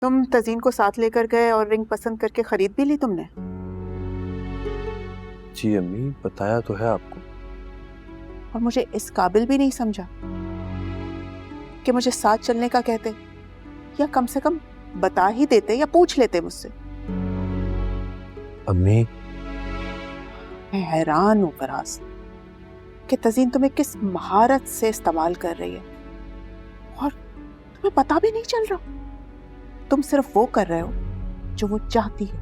तुम तजीन को साथ लेकर गए और रिंग पसंद करके खरीद भी ली तुमने? जी अम्मी, बताया तो है आपको। और मुझे इस काबिल भी नहीं समझा कि मुझे साथ चलने का कहते, या कम से कम बता ही देते या पूछ लेते मुझसे। अम्मी, मैं हैरान हूं फराज कि तजीन तुम्हें किस महारत से इस्तेमाल कर रही है और तुम्हें पता भी नहीं चल रहा। तुम सिर्फ वो कर रहे हो जो वो चाहती है।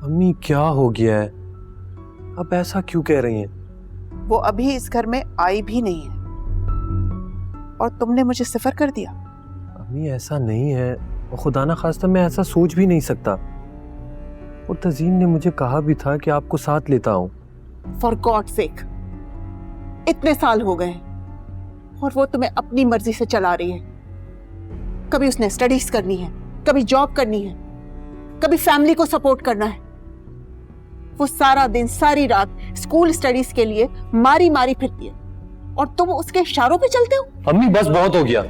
अम्मी क्या हो गया है? आप ऐसा क्यों कह रही हैं? वो अभी इस घर में आई भी नहीं है और तुमने मुझे सिफर कर दिया। अम्मी ऐसा नहीं है, और खुदा ना खास्ता मैं ऐसा सोच भी नहीं सकता। और तजीन ने मुझे कहा भी था कि आपको साथ लेता हूँ। फॉर गॉड सेक, इतने साल हो गए और वो तुम्हें अपनी मर्जी से चला रही है। कभी उसने स्टडीज करनी है, कभी जॉब करनी है, कभी फैमिली को सपोर्ट करना है। वो सारा दिन सारी रात स्कूल स्टडीज के लिए मारी मारी फिरती है और तुम उसके इशारों पे चलते हो। अम्मी बस बहुत हो गया,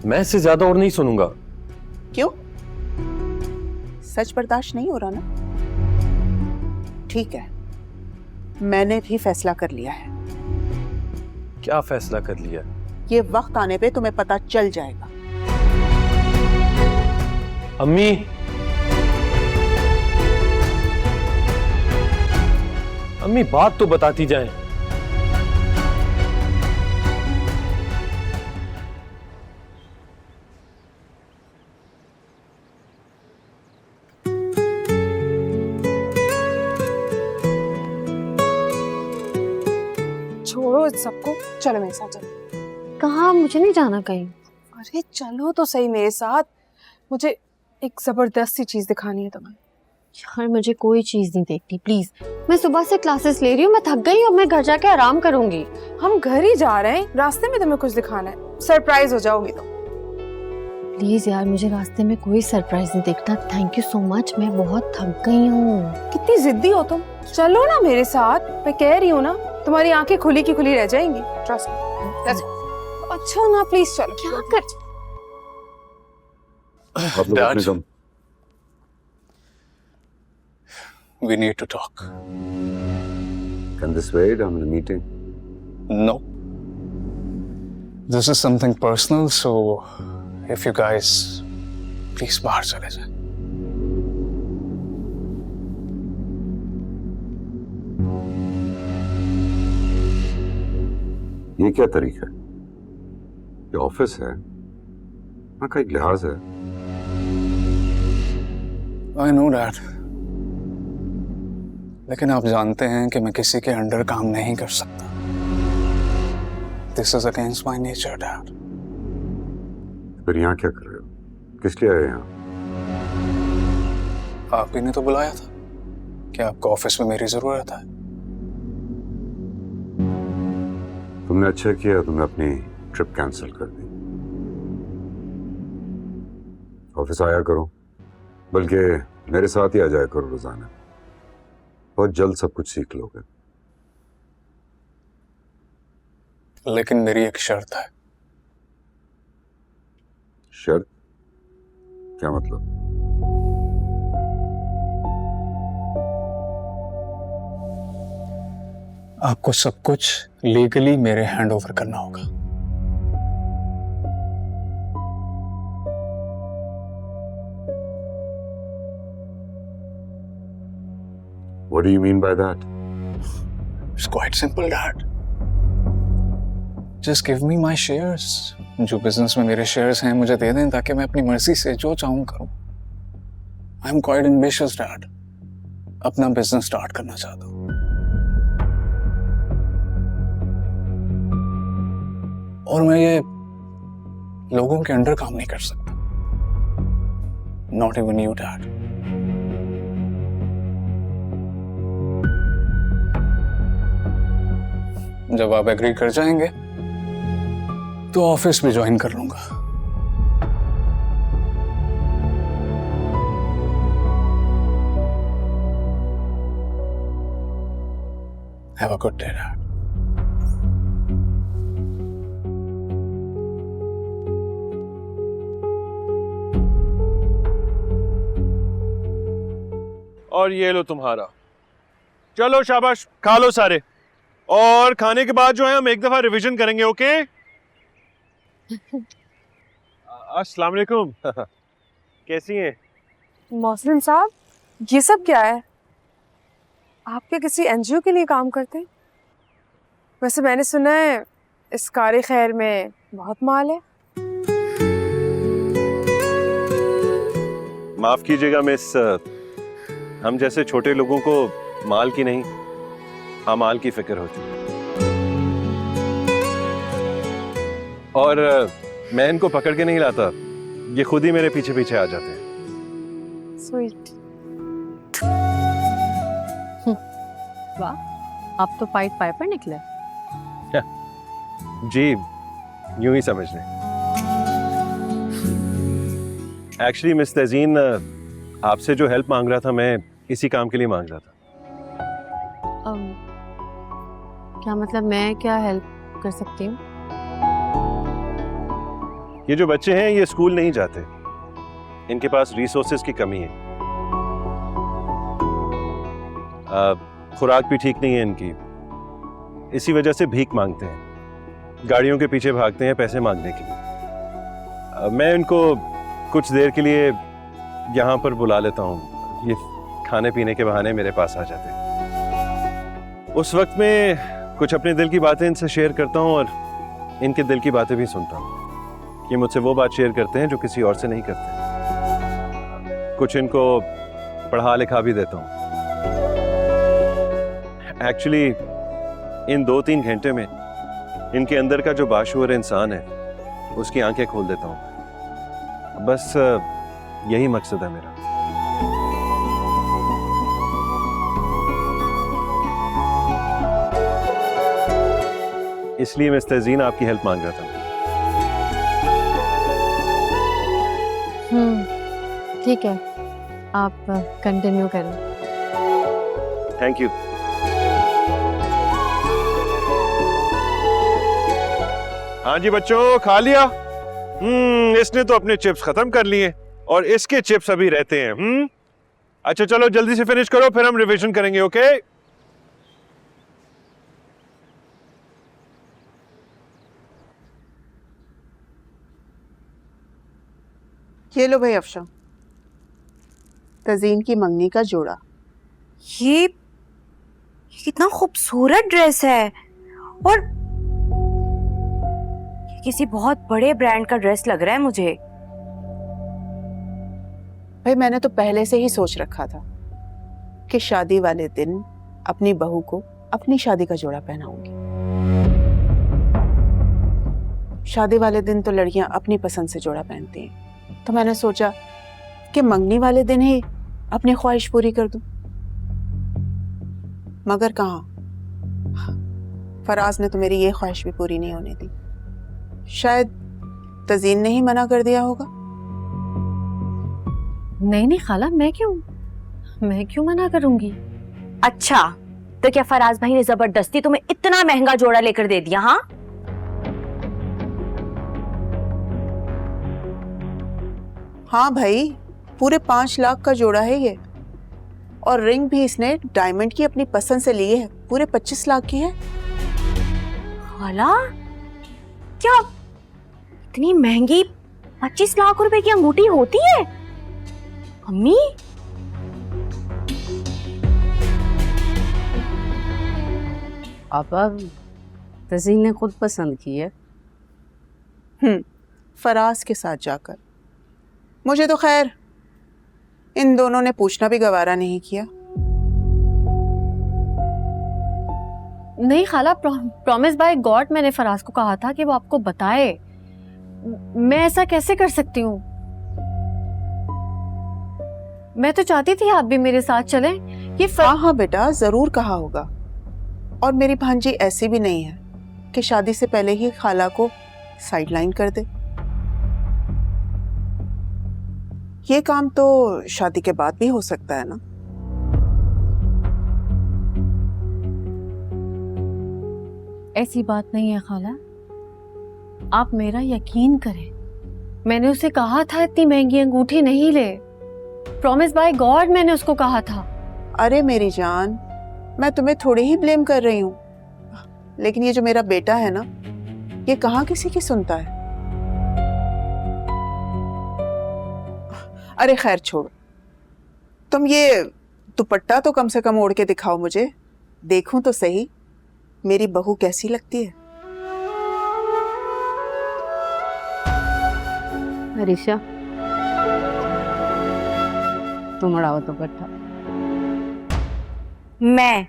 मैं इससे ज्यादा और नहीं सुनूंगा। क्यों? सच बर्दाश्त नहीं हो रहा ना? ठीक है, मैंने भी फैसला कर लिया है। क्या फैसला कर लिया? ये वक्त आने पे तुम्हें पता चल जाएगा। अम्मी, अम्मी बात तो बताती जाएं। छोड़ो इस सबको, चलो मेरे साथ चलो। कहाँ? मुझे नहीं जाना कहीं। अरे चलो तो सही मेरे साथ, मुझे एक जबरदस्त सी चीज दिखानी है तुम्हें। यार मुझे कोई चीज नहीं देखती प्लीज। मैं सुबह से क्लासेस ले रही हूँ, मैं थक गई हूँ, मैं घर जाके आराम करूंगी। हम घर ही जा रहे हैं, रास्ते में तुम्हें कुछ दिखाना है, सरप्राइज हो जाओगी तो। प्लीज यार मुझे रास्ते में कोई सरप्राइज नहीं देखना। थैंक यू सो मच, मैं बहुत थक गई हूँ। कितनी जिद्दी हो तुम, चलो ना मेरे साथ। मैं कह रही हूँ ना, तुम्हारी आंखें खुली की खुली रह जाएंगी। Trust me. अच्छा ना प्लीज चलो। क्या कर? Dad, we need to talk. Can this wait? I'm in a meeting. No. This is something personal, so if you guys please बाहर चले जाएं. ये क्या तरीका है? ये ऑफिस है, हाँ का एक लिहाज है। I know that. लेकिन आप जानते हैं कि मैं किसी के अंडर काम नहीं कर सकता। This is against my nature, Dad. फिर यहाँ क्या कर रहे हो? किस लिए आए यहाँ? आप ही ने तो बुलाया था कि आपको ऑफिस में मेरी जरूरत है। तुमने अच्छा किया, तुमने अपनी ट्रिप कैंसिल कर दी। ऑफिस आया करो, बल्कि मेरे साथ ही आ जाया करो रोजाना। बहुत जल्द सब कुछ सीख लोगे। लेकिन मेरी एक शर्त है। शर्त? क्या मतलब? आपको सब कुछ लीगली मेरे हैंड ओवर करना होगा। What do you mean by that? It's quite simple, Dad. Just give me my shares. जो बिजनेस में मेरे शेयर्स हैं मुझे दे दें ताकि मैं अपनी मर्जी से जो चाहूं करूं। I'm quite ambitious, Dad. अपना बिजनेस स्टार्ट करना चाहता हूं। और मैं ये लोगों के अंडर काम नहीं कर सकता। Not even you, Dad. जब आप एग्री कर जाएंगे तो ऑफिस भी ज्वाइन कर लूंगा। Have a good day, Dad. और ये लो तुम्हारा। चलो शाबाश, खा लो सारे, और खाने के बाद जो है हम एक दफा रिवीजन करेंगे, ओके? अस्सलाम वालेकुम। कैसी हैं? मोहसिन साहब, ये सब क्या है? आप क्या किसी एनजीओ के लिए काम करते हैं? वैसे मैंने सुना है इस कार खैर में बहुत माल है। माफ कीजिएगा मिस, हम जैसे छोटे लोगों को माल की नहीं, अमाल की फिक्र होती है। और मैं इनको पकड़ के नहीं लाता, ये खुद ही मेरे पीछे पीछे आ जाते हैं। स्वीट। वाह, आप तो पाइट पाइपर निकले। जी, यूं ही समझ लें। एक्चुअली मिस तज़ीन, आपसे जो हेल्प मांग रहा था मैं इसी काम के लिए मांग रहा था। क्या मतलब, मैं क्या हेल्प कर सकती हूँ? ये जो बच्चे हैं ये स्कूल नहीं जाते, इनके पास रिसोर्सेज की कमी है, खुराक भी ठीक नहीं है इनकी, इसी वजह से भीख मांगते हैं, गाड़ियों के पीछे भागते हैं पैसे मांगने के लिए। मैं इनको कुछ देर के लिए यहाँ पर बुला लेता हूँ, ये खाने पीने के बहाने मेरे पास आ जाते हैं। उस वक्त में कुछ अपने दिल की बातें इनसे शेयर करता हूँ और इनके दिल की बातें भी सुनता हूँ। ये मुझसे वो बात शेयर करते हैं जो किसी और से नहीं करते। कुछ इनको पढ़ा लिखा भी देता हूँ। एक्चुअली इन 2-3 घंटे में इनके अंदर का जो बाशऊर इंसान है उसकी आंखें खोल देता हूँ। बस यही मकसद है मेरा। इसलिए मिस तज़ीन आपकी हेल्प मांग रहा था। ठीक है, आप कंटिन्यू करें। Thank you. हाँ जी बच्चों, खा लिया? इसने तो अपने चिप्स खत्म कर लिए और इसके चिप्स अभी रहते हैं। अच्छा चलो जल्दी से फिनिश करो, फिर हम रिवीजन करेंगे, ओके? ये लो भाई अफशा, तज़ीन की मंगनी का जोड़ा। ये कितना खूबसूरत ड्रेस है, और ये किसी बहुत बड़े ब्रांड का ड्रेस लग रहा है मुझे। भाई मैंने तो पहले से ही सोच रखा था कि शादी वाले दिन अपनी बहू को अपनी शादी का जोड़ा पहनाऊंगी। शादी वाले दिन तो लड़कियां अपनी पसंद से जोड़ा पहनती हैं, तो मैंने सोचा कि मंगनी वाले दिन ही अपनी ख्वाहिश पूरी कर दूं। मगर कहाँ, फराज ने तो मेरी ये ख्वाहिश भी पूरी नहीं होने दी। शायद तज़ीन ने ही मना कर दिया होगा। नहीं खाला, मैं क्यों मना करूंगी? अच्छा, तो क्या फराज भाई ने जबरदस्ती तुम्हें इतना महंगा जोड़ा लेकर दे दिया? हाँ, हाँ भाई, पूरे 5 लाख का जोड़ा है ये, और रिंग भी इसने डायमंड की अपनी पसंद से ली है, पूरे 25 लाख की है। खाला, क्या इतनी महंगी 25 लाख रुपए की अंगूठी होती है? अम्मी, पापा, तज़ीन ने खुद पसंद की है। फराज के साथ जाकर। मुझे तो खैर इन दोनों ने पूछना भी गवारा नहीं किया। नहीं खाला, प्रॉमिस बाय गॉड मैंने फराज को कहा था कि वो आपको बताए। मैं ऐसा कैसे कर सकती हूँ? मैं तो चाहती थी आप भी मेरे साथ चलें। ये हाँ बेटा, जरूर कहा होगा। और मेरी भांजी ऐसी भी नहीं है कि शादी से पहले ही खाला को साइडलाइन कर दे। ये काम तो शादी के बाद भी हो सकता है ना। ऐसी बात नहीं है खाला, आप मेरा यकीन करें। मैंने उसे कहा था इतनी महंगी अंगूठी नहीं ले। प्रॉमिस बाय गॉड मैंने उसको कहा था। अरे मेरी जान, मैं तुम्हें थोड़ी ही ब्लेम कर रही हूँ, लेकिन ये जो मेरा बेटा है ना, ये कहाँ किसी की सुनता है। अरे खैर छोड़, तुम ये दुपट्टा तो कम से कम ओढ़ के दिखाओ मुझे, देखूं तो सही मेरी बहू कैसी लगती है। अरिशा, तुम उड़ाओ दुपट्टा। मैं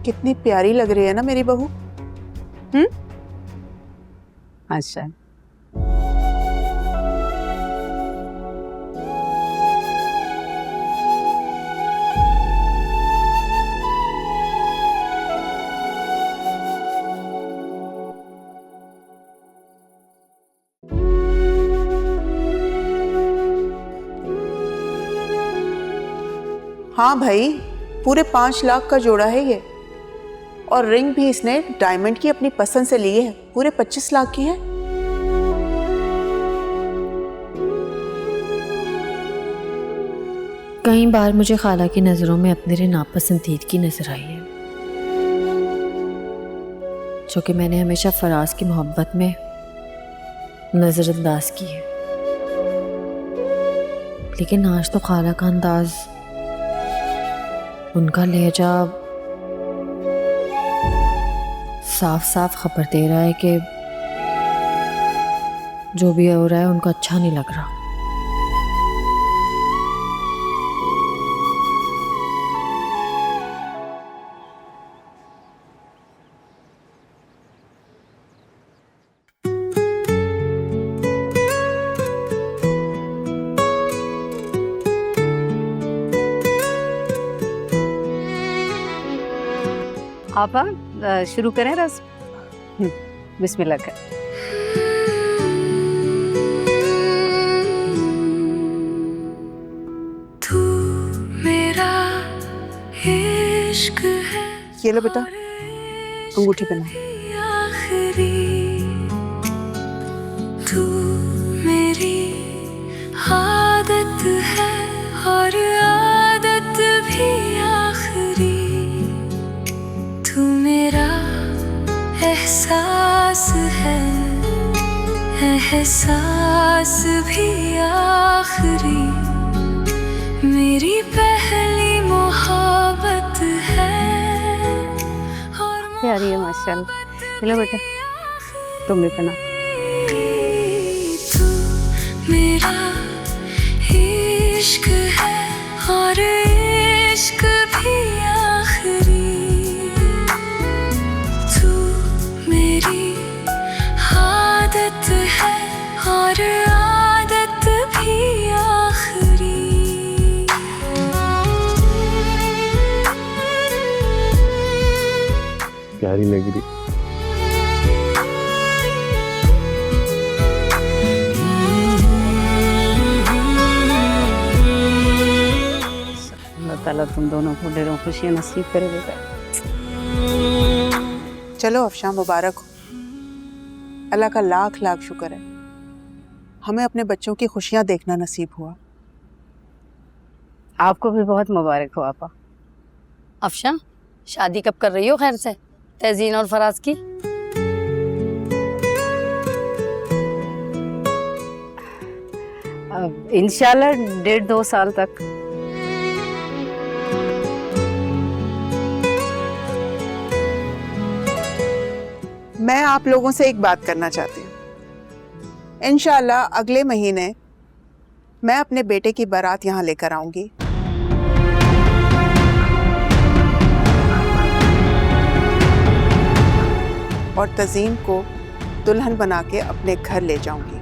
कितनी प्यारी लग रही है ना मेरी बहू। अच्छा, हाँ भाई, पूरे 5 लाख का जोड़ा है ये, और रिंग भी इसने डायमंड की अपनी पसंद से ली है, पूरे 25 लाख की है। कई बार मुझे खाला की नज़रों में अपने नापसंदीदगी नजर आई है, जो कि मैंने हमेशा फराज की मोहब्बत में नज़रअंदाज की है। लेकिन आज तो खाला का अंदाज, उनका लहजा साफ साफ खबर दे रहा है कि जो भी हो रहा है उनको अच्छा नहीं लग रहा। आपा शुरू करें रस्म। बिस्मिल्लाह कर। तू मेरा इश्क है, ये लो बेटा, अंगूठी पहना। आखिरी तू मेरी आदत है और आदत भी आखिरी, तू मेरा एहसास है, एहसास भी आखिरी, मेरी पहली मोहब्बत है और प्यारी है माशाल्लाह। लो बेटा, तुम भी पहना। तू मेरा इश्क है और इश्क भी आखिरी, तू मेरी आदत है और आदत भी आखिरी। प्यारी लग रही। अल्लाह ताला तुम दोनों को ढेरों खुशियां नसीब करे बेटा। चलो अफशां, मुबारक हो, अल्लाह का लाख लाख शुक्र है, हमें अपने बच्चों की खुशियां देखना नसीब हुआ। आपको भी बहुत मुबारक हो आपा। अफशा, शादी कब कर रही हो खैर से तज़ीन और फराज की? इंशाल्लाह 1.5-2 साल तक। मैं आप लोगों से एक बात करना चाहती हूँ। इंशाल्लाह अगले महीने मैं अपने बेटे की बारात यहाँ लेकर आऊंगी। और तज़ीन को दुल्हन बना के अपने घर ले जाऊंगी।